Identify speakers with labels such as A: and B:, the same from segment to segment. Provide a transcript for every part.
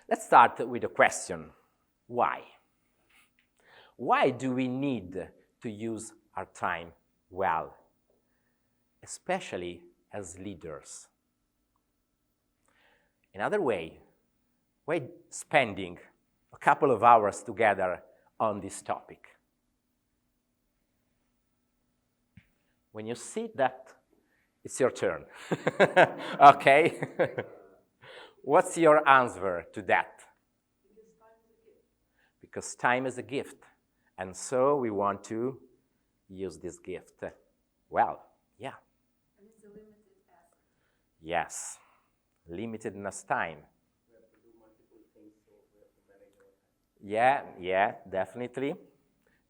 A: Let's start with a question. Why? Why do we need to use our time well, especially as leaders? Another way, why spending a couple of hours together on this topic? When you see that, it's your turn. Okay? What's your answer to that? Because time is a gift. And so we want to use this gift well. Yeah.
B: And it's a limited asset.
A: Yes. Limitedness time.
C: We have to do multiple things, so we have to manage our time.
A: Yeah, definitely.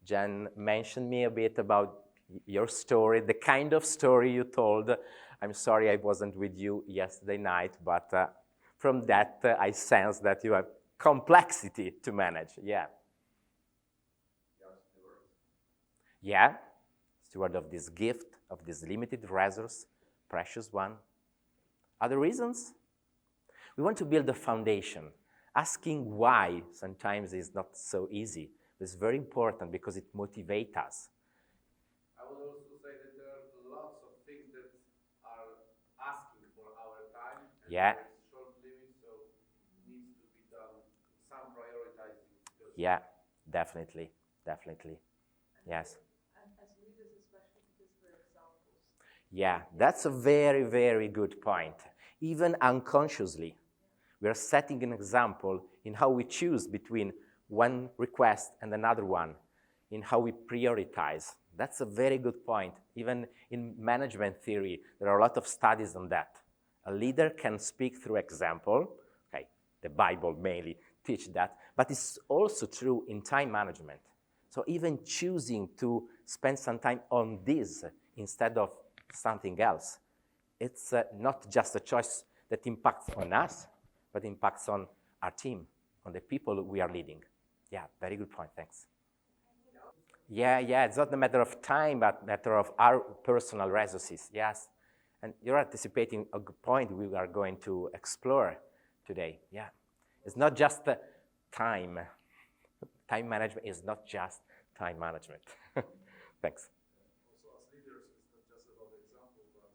A: Jen mentioned me a bit about your story, the kind of story you told. I'm sorry I wasn't with you yesterday night, but from that I sense that you have complexity to manage. Yeah. Yeah, steward of this gift, of this limited resource, precious one. Other reasons? We want to build a foundation. Asking why sometimes is not so easy. It's very important because it motivates us.
C: I would also say that there are lots of things that are asking for our time. And
A: Yeah.
C: There's short limit, so it needs to be done some prioritizing.
A: Yeah, definitely. Yes.
B: And as leaders, especially because we're examples.
A: Yeah, that's a very, very good point. Even unconsciously, we are setting an example in how we choose between one request and another one, in how we prioritize. That's a very good point. Even in management theory, there are a lot of studies on that. A leader can speak through example. Okay, the Bible mainly teaches that, but it's also true in time management. So even choosing to spend some time on this instead of something else, it's not just a choice that impacts on us, but impacts on our team, on the people we are leading. Yeah, very good point, thanks. Yeah, it's not a matter of time, but a matter of our personal resources, yes. And you're anticipating a good point we are going to explore today, yeah. It's not just time. Time management is not just time management. Thanks.
D: Also, as leaders, it's not just about the example, but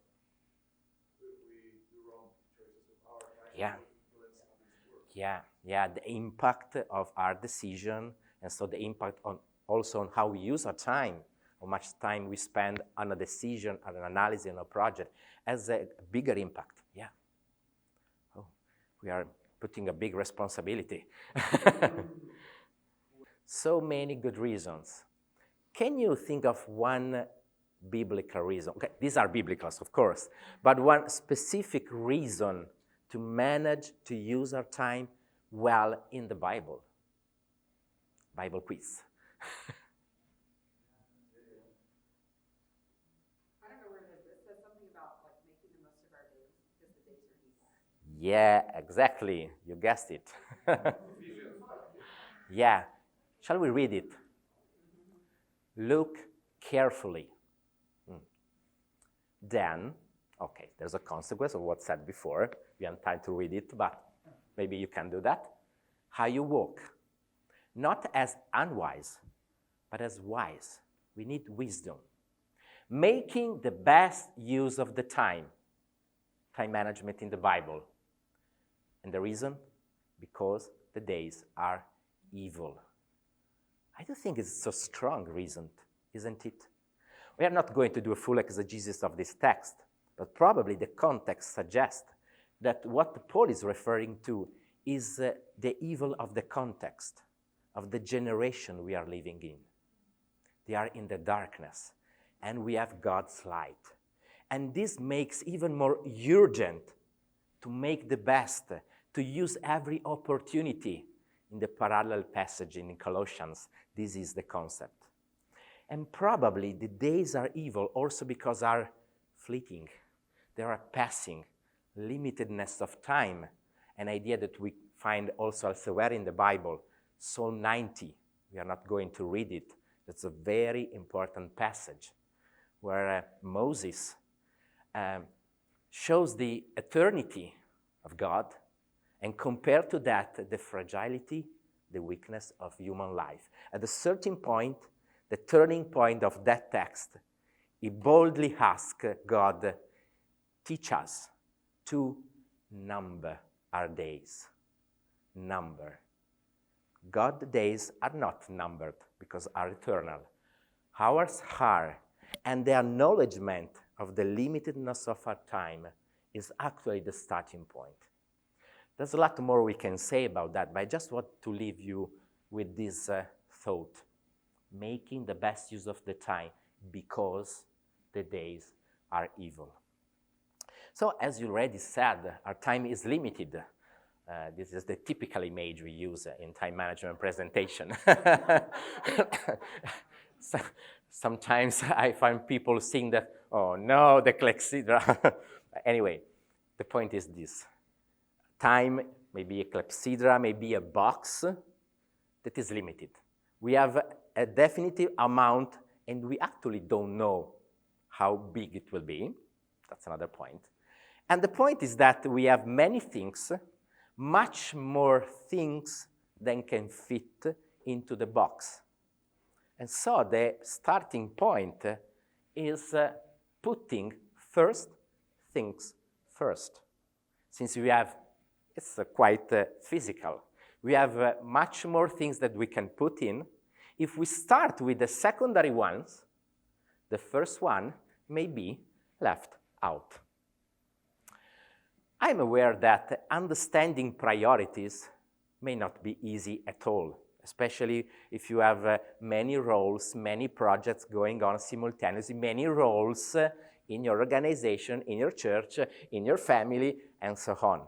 D: if we do wrong choices with our time,
A: Yeah.
D: it will influence others' work.
A: Yeah, the impact of our decision, and so the impact on also on how we use our time, how much time we spend on a decision, on an analysis, on a project, has a bigger impact. Yeah. Oh, we are putting a big responsibility. So many good reasons. Can you think of one biblical reason? Okay, these are biblicals, of course, but one specific reason to manage to use our time well in the Bible? Bible quiz.
B: I don't know where it is, but it says something about like making the most of our days because the days are evil.
A: Yeah, exactly. You guessed it. Yeah. Shall we read it? Look carefully. Then, okay, there's a consequence of what's said before. We haven't time to read it, but maybe you can do that. How you walk. Not as unwise, but as wise. We need wisdom. Making the best use of the time. Time management in the Bible. And the reason? Because the days are evil. I do think it's a strong reason, isn't it? We are not going to do a full exegesis of this text, but probably the context suggests that what Paul is referring to is the evil of the context, of the generation we are living in. They are in the darkness, and we have God's light. And this makes even more urgent to make the best, to use every opportunity. In the parallel passage in Colossians, this is the concept. And probably the days are evil also because they are fleeting. They are passing. Limitedness of time, an idea that we find also elsewhere in the Bible. Psalm 90, we are not going to read it. That's a very important passage where Moses shows the eternity of God, and compare to that the fragility, the weakness of human life. At a certain point, the turning point of that text, he boldly asks God, teach us to number our days. Number. God's days are not numbered because are eternal. Ours are, and the acknowledgement of the limitedness of our time is actually the starting point. There's a lot more we can say about that, but I just want to leave you with this thought. Making the best use of the time because the days are evil. So, as you already said, our time is limited. This is the typical image we use in time management presentation. Sometimes I find people saying that, oh no, the clepsydra. Anyway, the point is this. Time may be a clepsydra, may be a box that is limited. We have a definitive amount, and we actually don't know how big it will be. That's another point. And the point is that we have many things, much more things than can fit into the box. And so the starting point is putting first things first. Since we have, it's quite physical. We have much more things that we can put in. If we start with the secondary ones, the first one may be left out. I'm aware that understanding priorities may not be easy at all, especially if you have many roles, many projects going on simultaneously, many roles in your organization, in your church, in your family, and so on.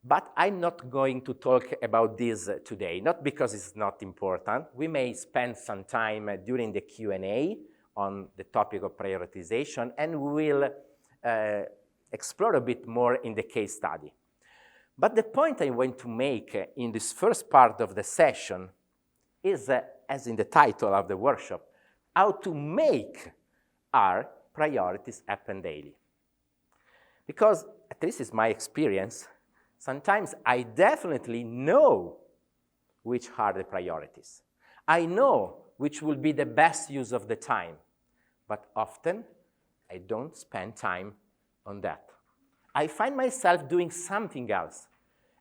A: But I'm not going to talk about this today, not because it's not important. We may spend some time during the Q&A on the topic of prioritization, and we will explore a bit more in the case study. But the point I want to make in this first part of the session is, as in the title of the workshop, how to make our priorities happen daily. Because, at least it's my experience, sometimes I definitely know which are the priorities. I know which will be the best use of the time, but often I don't spend time on that. I find myself doing something else,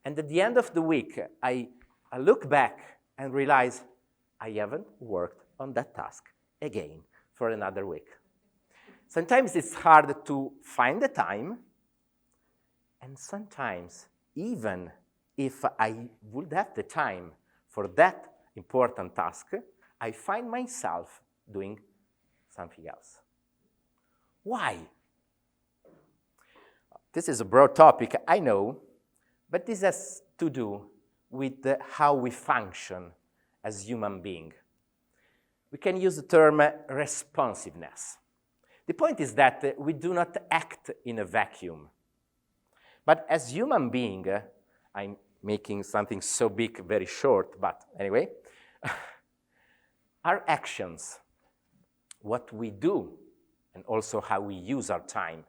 A: and at the end of the week, I look back and realize I haven't worked on that task again for another week. Sometimes it's hard to find the time, and sometimes even if I would have the time for that important task, I find myself doing something else. Why? This is a broad topic, I know, but this has to do with how we function as human beings. We can use the term responsiveness. The point is that we do not act in a vacuum. But as human beings, I'm making something so big very short, but anyway, our actions, what we do, and also how we use our time,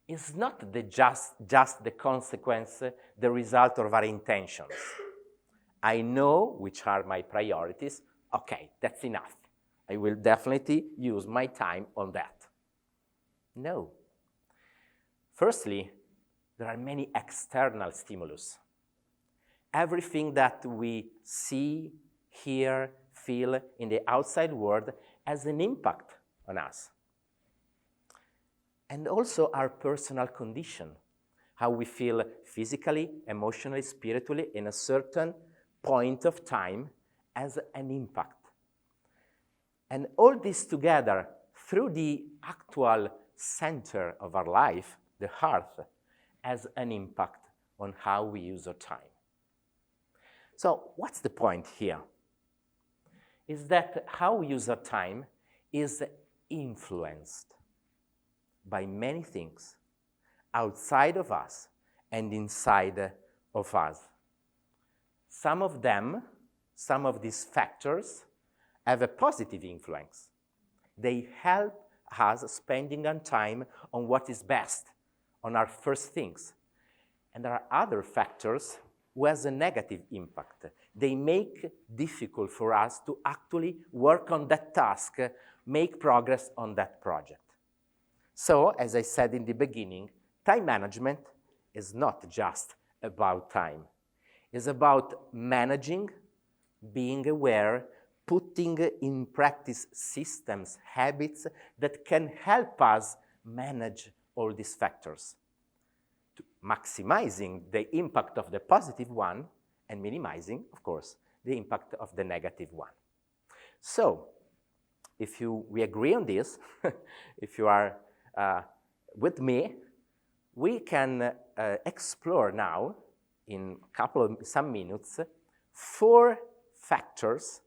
A: is not just the consequence, the result of our intentions. I know which are my priorities. Okay, that's enough. I will definitely use my time on that. No. Firstly, there are many external stimulus. Everything that we see, hear, feel in the outside world has an impact on us. And also our personal condition, how we feel physically, emotionally, spiritually in a certain point of time has an impact. And all this together, through the actual center of our life, the heart, has an impact on how we use our time. So what's the point here? Is that how we use our time is influenced by many things outside of us and inside of us. Some of them, some of these factors, have a positive influence. They help us spending our time on what is best, on our first things. And there are other factors who has a negative impact. They make difficult for us to actually work on that task, make progress on that project. So, as I said in the beginning, time management is not just about time. It's about managing, being aware, putting in practice systems, habits that can help us manage all these factors, maximizing the impact of the positive one and minimizing, of course, the impact of the negative one. So, if we agree on this, if you are with me, we can explore now, in some minutes, 4 factors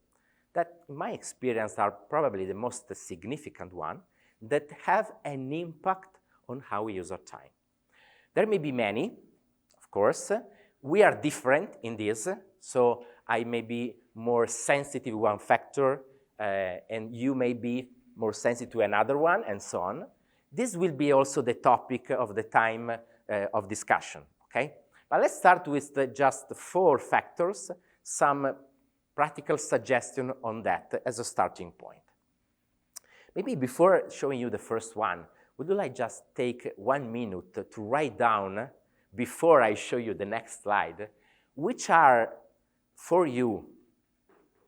A: that, in my experience, are probably the most significant one that have an impact on how we use our time. There may be many, of course. We are different in this, so I may be more sensitive to one factor, and you may be more sensitive to another one, and so on. This will be also the topic of the time of discussion, okay? But let's start with just 4 factors, some practical suggestion on that as a starting point. Maybe before showing you the first one, would you like just take 1 minute to write down, before I show you the next slide, which are, for you,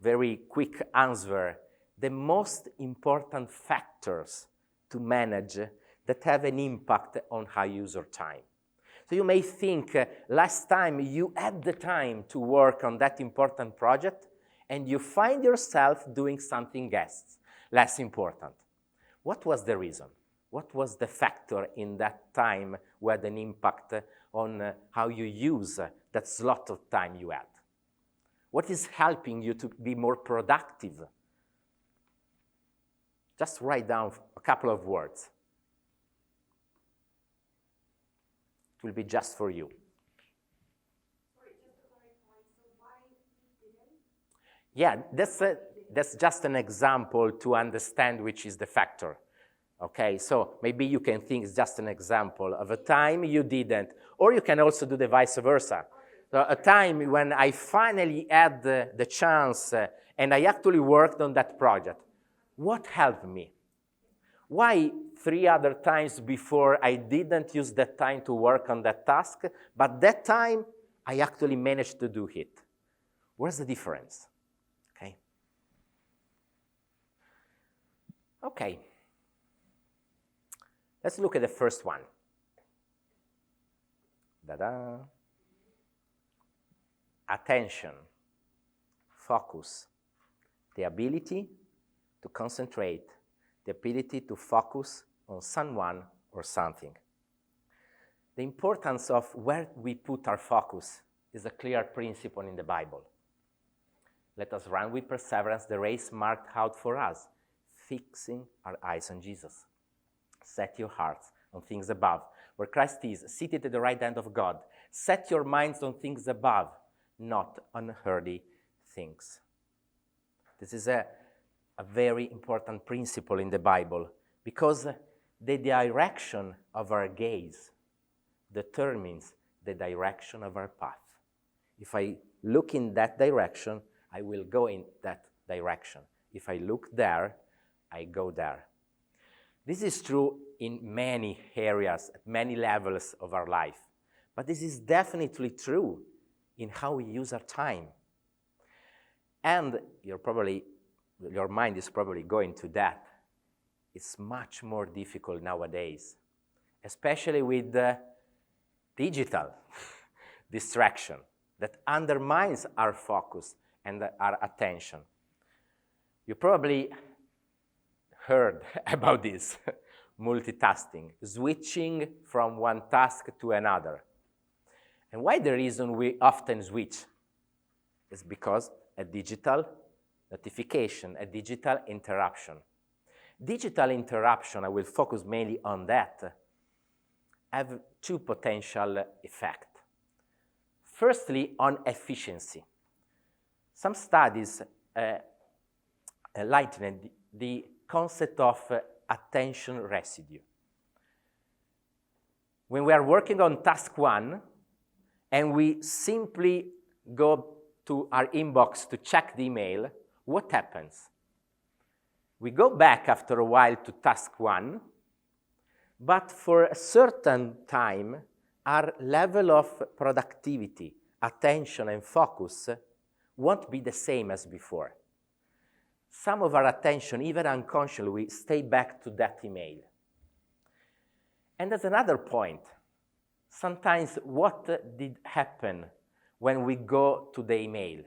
A: very quick answer, the most important factors to manage that have an impact on how you use your time. So you may think, last time you had the time to work on that important project, and you find yourself doing something less important. What was the reason? What was the factor in that time who had an impact on how you use that slot of time you had? What is helping you to be more productive? Just write down a couple of words. It will be just for you.
B: Sorry, just to clarify, so why didn't?
A: Yeah, that's just an example to understand which is the factor. Okay, so maybe you can think it's just an example of a time you didn't, or you can also do the vice versa. So a time when I finally had the chance and I actually worked on that project. What helped me? Why 3 other times before I didn't use that time to work on that task, but that time I actually managed to do it? Where's the difference? Okay. Let's look at the first one. Ta-da. Attention, focus, the ability to concentrate, the ability to focus on someone or something. The importance of where we put our focus is a clear principle in the Bible. Let us run with perseverance the race marked out for us, fixing our eyes on Jesus. Set your hearts on things above, where Christ is, seated at the right hand of God. Set your minds on things above, not on earthly things. This is a very important principle in the Bible, because the direction of our gaze determines the direction of our path. If I look in that direction, I will go in that direction. If I look there, I go there. This is true in many areas, at many levels of our life. But this is definitely true in how we use our time. And your mind is probably going to that. It's much more difficult nowadays, especially with digital distraction that undermines our focus and our attention. You probably heard about this, multitasking, switching from one task to another. And why the reason we often switch is because a digital notification, a digital interruption. Digital interruption, I will focus mainly on that, have 2 potential effects. Firstly, on efficiency. Some studies enlighten the concept of attention residue. When we are working on task 1, and we simply go to our inbox to check the email, what happens? We go back after a while to task 1, but for a certain time, our level of productivity, attention, and focus won't be the same as before. Some of our attention, even unconsciously, we stay back to that email. And there's another point. Sometimes what did happen when we go to the email?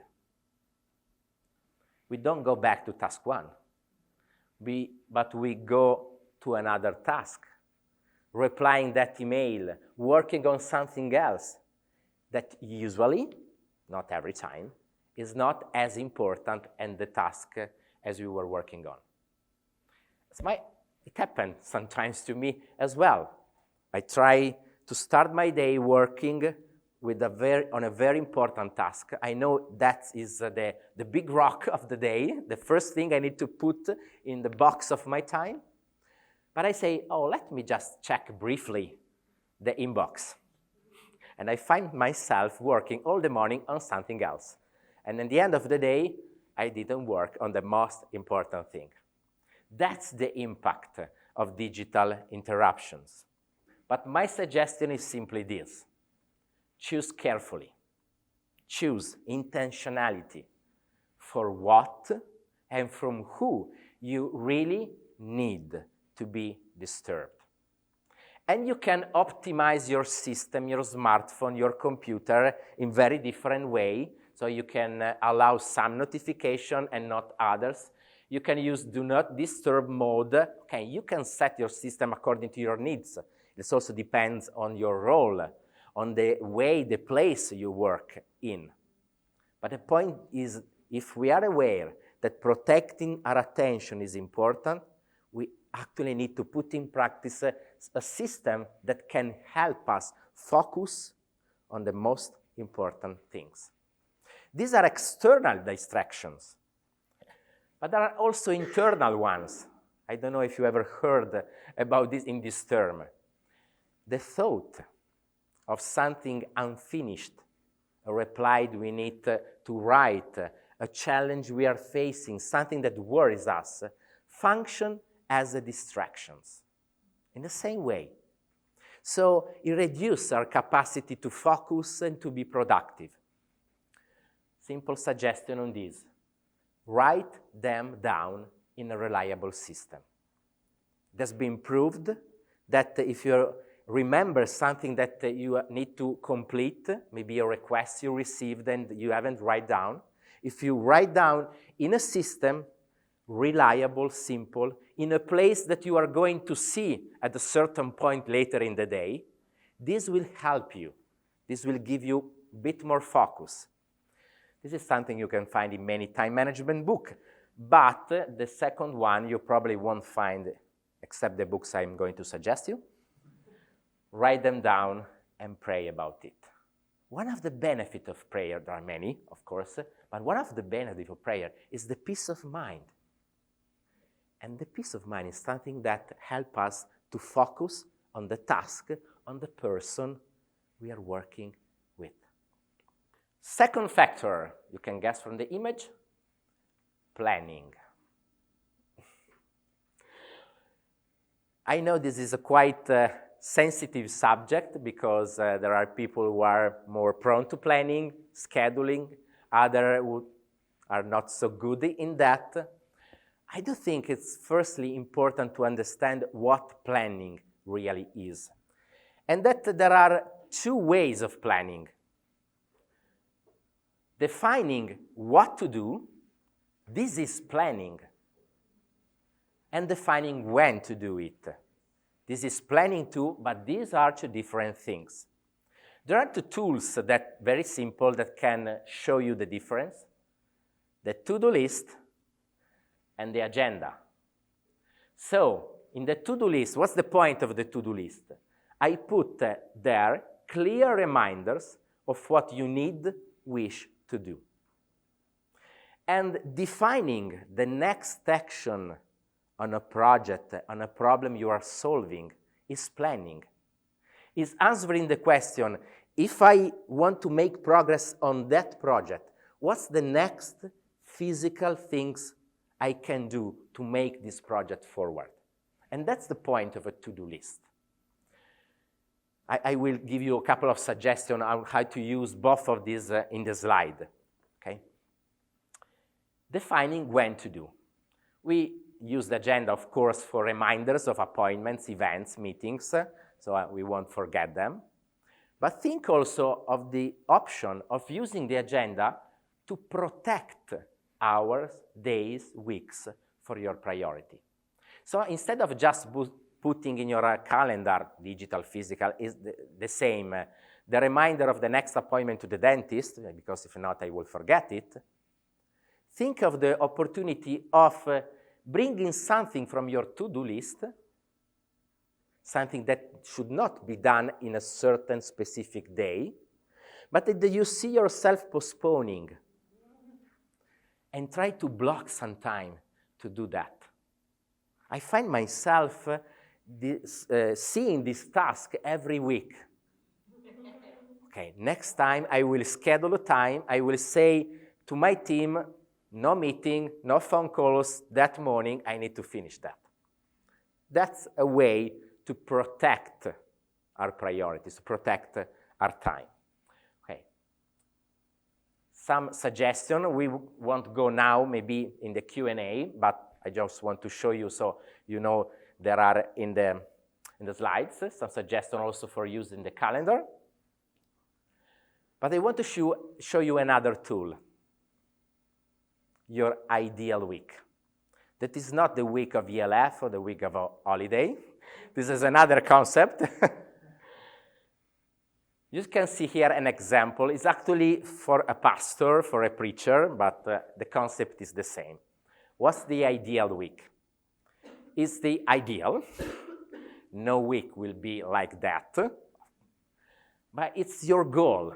A: We don't go back to task 1, but we go to another task, replying that email, working on something else that usually, not every time, is not as important as the task as we were working on. It happened sometimes to me as well. I try to start my day working on a very important task. I know that is the big rock of the day, the first thing I need to put in the box of my time. But I say, oh, let me just check briefly the inbox. And I find myself working all the morning on something else. And at the end of the day, I didn't work on the most important thing. That's the impact of digital interruptions. But my suggestion is simply this. Choose carefully. Choose intentionality for what and from who you really need to be disturbed. And you can optimize your system, your smartphone, your computer in very different way. So you can allow some notification and not others. You can use do not disturb mode. Okay, you can set your system according to your needs. This also depends on your role, on the way, the place you work in. But the point is, if we are aware that protecting our attention is important, we actually need to put in practice a system that can help us focus on the most important things. These are external distractions, but there are also internal ones. I don't know if you ever heard about this in this term. The thought of something unfinished, a reply we need to write, a challenge we are facing, something that worries us, function as distractions in the same way. So it reduces our capacity to focus and to be productive. Simple suggestion on this. Write them down in a reliable system. It has been proved that if you remember something that you need to complete, maybe a request you received and you haven't write down, if you write down in a system, reliable, simple, in a place that you are going to see at a certain point later in the day, this will help you. This will give you a bit more focus. This is something you can find in many time management books, but the second one you probably won't find except the books I'm going to suggest you. Write them down and pray about it. One of the benefits of prayer, there are many, of course, but one of the benefits of prayer is the peace of mind. And the peace of mind is something that helps us to focus on the task, on the person we are working with. Second factor, you can guess from the image, planning. I know this is a quite sensitive subject because there are people who are more prone to planning, scheduling, others who are not so good in that. I do think it's firstly important to understand what planning really is. And that there are two ways of planning. Defining what to do, this is planning. And defining when to do it. This is planning too, but these are two different things. There are two tools that very simple that can show you the difference. The to-do list and the agenda. So, in the to-do list, what's the point of the to-do list? I put there clear reminders of what you need, wish to do. And defining the next action on a project, on a problem you are solving, is planning. is answering the question, if I want to make progress on that project, what's the next physical things I can do to make this project forward? And that's the point of a to-do list. I will give you a couple of suggestions on how to use both of these in the slide. Okay? Defining when to do. We use the agenda, of course, for reminders of appointments, events, meetings, so we won't forget them. But think also of the option of using the agenda to protect hours, days, weeks for your priority. So instead of just putting in your calendar, digital, physical, is the same, the reminder of the next appointment to the dentist, because if not, I will forget it. Think of the opportunity of bringing something from your to-do list, something that should not be done in a certain specific day, but that you see yourself postponing, and try to block some time to do that. I find myself seeing this task every week. Okay, next time I will schedule a time, I will say to my team, no meeting, no phone calls that morning, I need to finish that. That's a way to protect our priorities, to protect our time. Okay. Some suggestion, we won't go now, maybe in the Q&A, but I just want to show you so you know there are in the slides some suggestions also for using the calendar. But I want to show you another tool, your ideal week. That is not the week of ELF or the week of a holiday. This is another concept. You can see here an example. It's actually for a pastor, for a preacher, but the concept is the same. What's the ideal week? It's the ideal. No week will be like that. But it's your goal.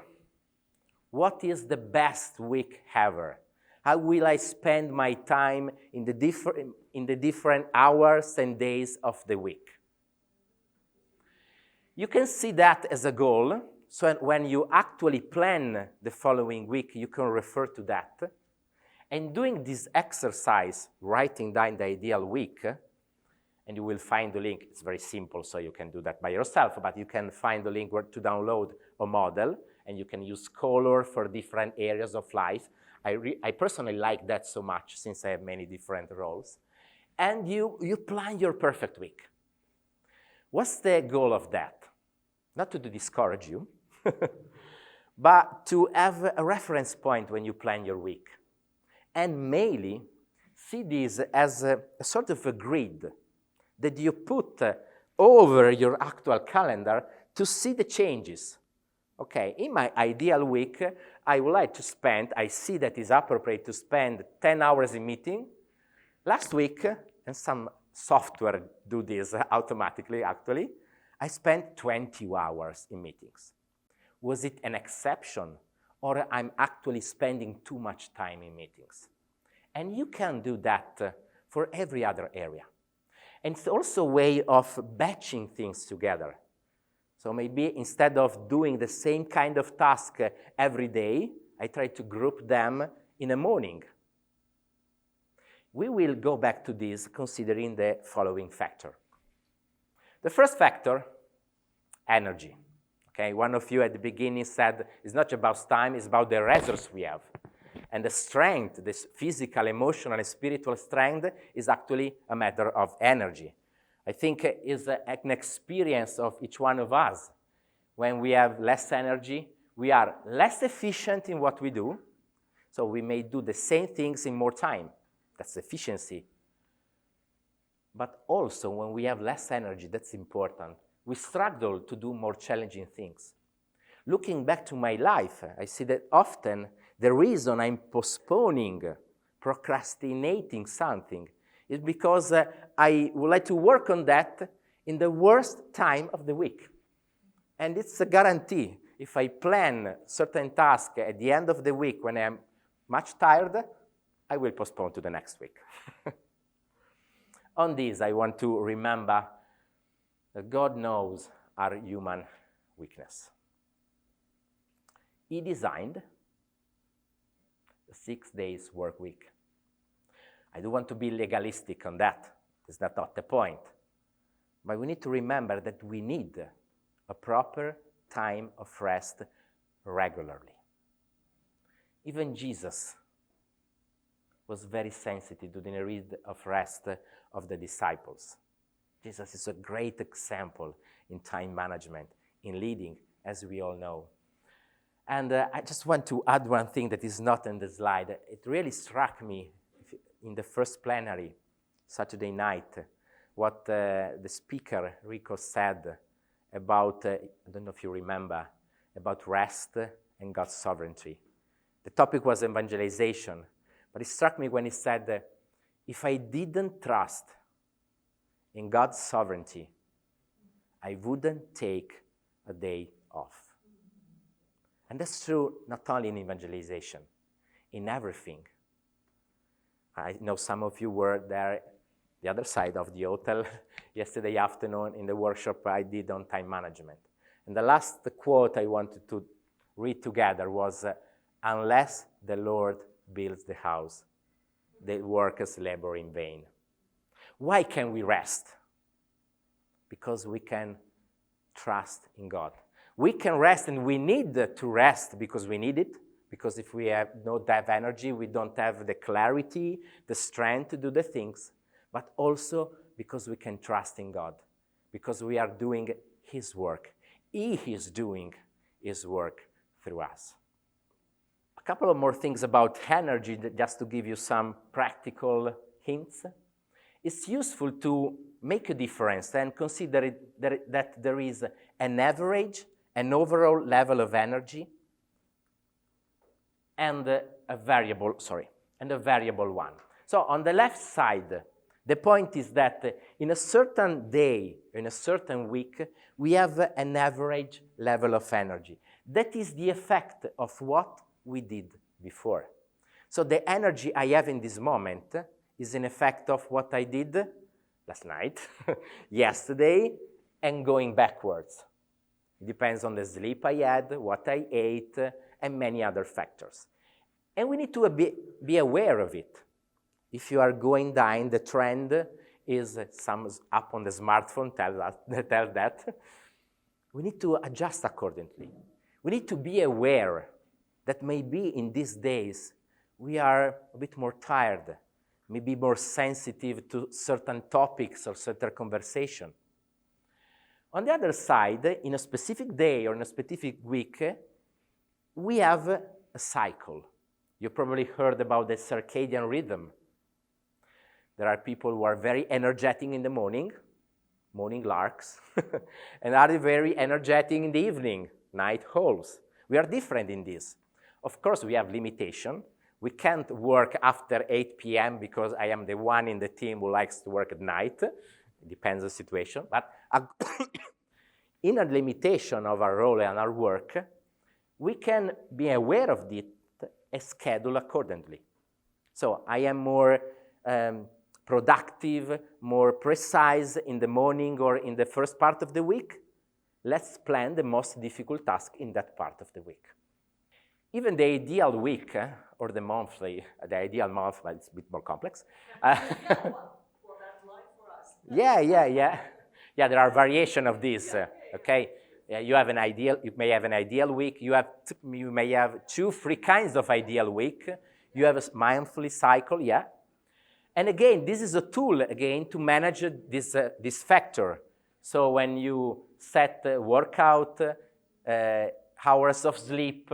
A: What is the best week ever? How will I spend my time in the different hours and days of the week? You can see that as a goal, so when you actually plan the following week, you can refer to that. And doing this exercise, writing down the ideal week, and you will find the link. It's very simple, so you can do that by yourself, but you can find the link where to download a model, and you can use color for different areas of life. I personally like that so much, since I have many different roles. And you plan your perfect week. What's the goal of that? Not to discourage you, but to have a reference point when you plan your week. And mainly, see this as a sort of a grid that you put over your actual calendar to see the changes. Okay, in my ideal week, I would like to spend, I see that it's appropriate to spend 10 hours in meeting. Last week, and some software do this automatically, actually, I spent 20 hours in meetings. Was it an exception, or I'm actually spending too much time in meetings? And you can do that for every other area. And it's also a way of batching things together. So maybe instead of doing the same kind of task every day, I try to group them in a morning. We will go back to this considering the following factor. The first factor, energy. Okay, one of you at the beginning said it's not about time, it's about the resource we have. And the strength, this physical, emotional, and spiritual strength is actually a matter of energy. I think it's an experience of each one of us. When we have less energy, we are less efficient in what we do, so we may do the same things in more time. That's efficiency. But also, when we have less energy, that's important, we struggle to do more challenging things. Looking back to my life, I see that often the reason I'm postponing, procrastinating something is because I would like to work on that in the worst time of the week. And it's a guarantee. If I plan certain tasks at the end of the week when I'm much tired, I will postpone to the next week. On this, I want to remember that God knows our human weakness. He designed a 6 days work week. I don't want to be legalistic on that. That's not the point. But we need to remember that we need a proper time of rest regularly. Even Jesus was very sensitive to the need of rest of the disciples. Jesus is a great example in time management, in leading, as we all know. And I just want to add one thing that is not on the slide. It really struck me in the first plenary, Saturday night, what the speaker, Rico, said about, I don't know if you remember, about rest and God's sovereignty. The topic was evangelization, but it struck me when he said, if I didn't trust in God's sovereignty, I wouldn't take a day off. And that's true not only in evangelization, in everything. I know some of you were there, the other side of the hotel, yesterday afternoon in the workshop I did on time management. And the last quote I wanted to read together was, unless the Lord builds the house, the workers labor in vain. Why can we rest? Because we can trust in God. We can rest, and we need to rest because we need it, because if we don't have energy, we don't have the clarity, the strength to do the things, but also because we can trust in God, because we are doing His work. He is doing His work through us. A couple of more things about energy, just to give you some practical hints. It's useful to make a difference and consider that there is an average, an overall level of energy, and a variable one. So on the left side, the point is that in a certain day, in a certain week, we have an average level of energy. That is the effect of what we did before. So the energy I have in this moment is an effect of what I did last night, yesterday, and going backwards. It depends on the sleep I had, what I ate, and many other factors. And we need to be aware of it. If you are going down, the trend is some up on the smartphone, tell that. We need to adjust accordingly. We need to be aware that maybe in these days we are a bit more tired, maybe more sensitive to certain topics or certain conversation. On the other side, in a specific day or in a specific week, we have a cycle. You probably heard about the circadian rhythm. There are people who are very energetic in the morning larks, and are very energetic in the evening, night owls. We are different in this. Of course, we have limitation. We can't work after 8 p.m. because I am the one in the team who likes to work at night. It depends on the situation. But in a limitation of our role and our work, we can be aware of it and schedule accordingly. So I am more productive, more precise in the morning or in the first part of the week. Let's plan the most difficult task in that part of the week. Even the ideal week, or the monthly, the ideal month, but it's a bit more complex.
B: Well, that's life for us.
A: Yeah, there are variations of this, okay? You may have an ideal week. You may have 2-3 kinds of ideal week. You have a monthly cycle, yeah. And again, this is a tool, again, to manage this factor. So when you set workout, hours of sleep,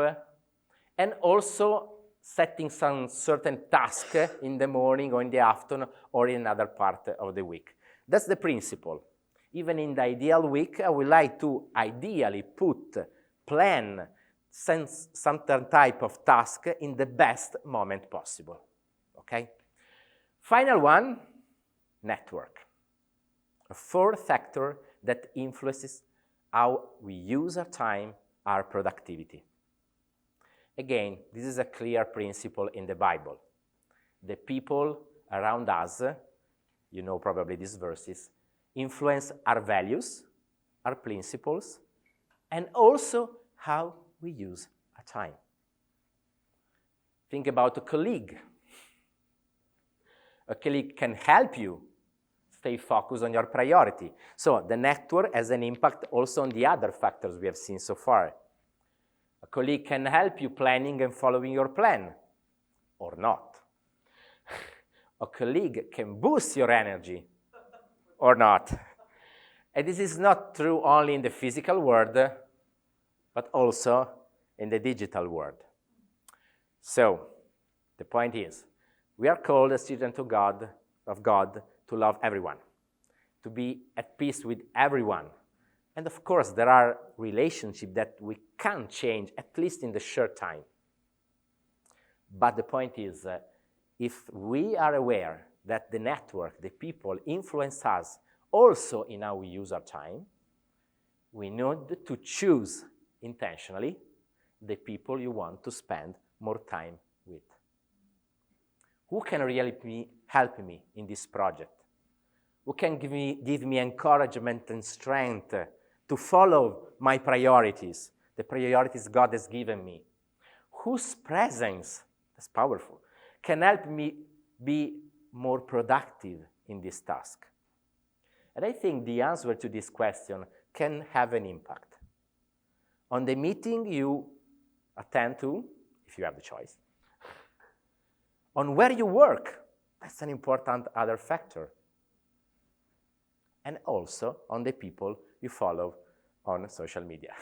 A: and also setting some certain task in the morning or in the afternoon or in another part of the week. That's the principle. Even in the ideal week, I would like to ideally plan some type of task in the best moment possible, okay? Final one, network. A fourth factor that influences how we use our time, our productivity. Again, this is a clear principle in the Bible. The people around us, you know probably these verses, influence our values, our principles, and also how we use our time. Think about a colleague. A colleague can help you stay focused on your priority. So the network has an impact also on the other factors we have seen so far. A colleague can help you planning and following your plan, or not. A colleague can boost your energy, or not. And this is not true only in the physical world, but also in the digital world. So, the point is, we are called as children of God to love everyone, to be at peace with everyone. And of course, there are relationships that we can't change, at least in the short time. But the point is, if we are aware that the network, the people, influence us also in how we use our time, we need to choose intentionally the people you want to spend more time with. Who can really help me in this project? Who can give me encouragement and strength to follow my priorities, the priorities God has given me? Whose presence, that's powerful, can help me be more productive in this task? And I think the answer to this question can have an impact on the meeting you attend to, if you have the choice, on where you work, that's an important other factor, and also on the people you follow on social media.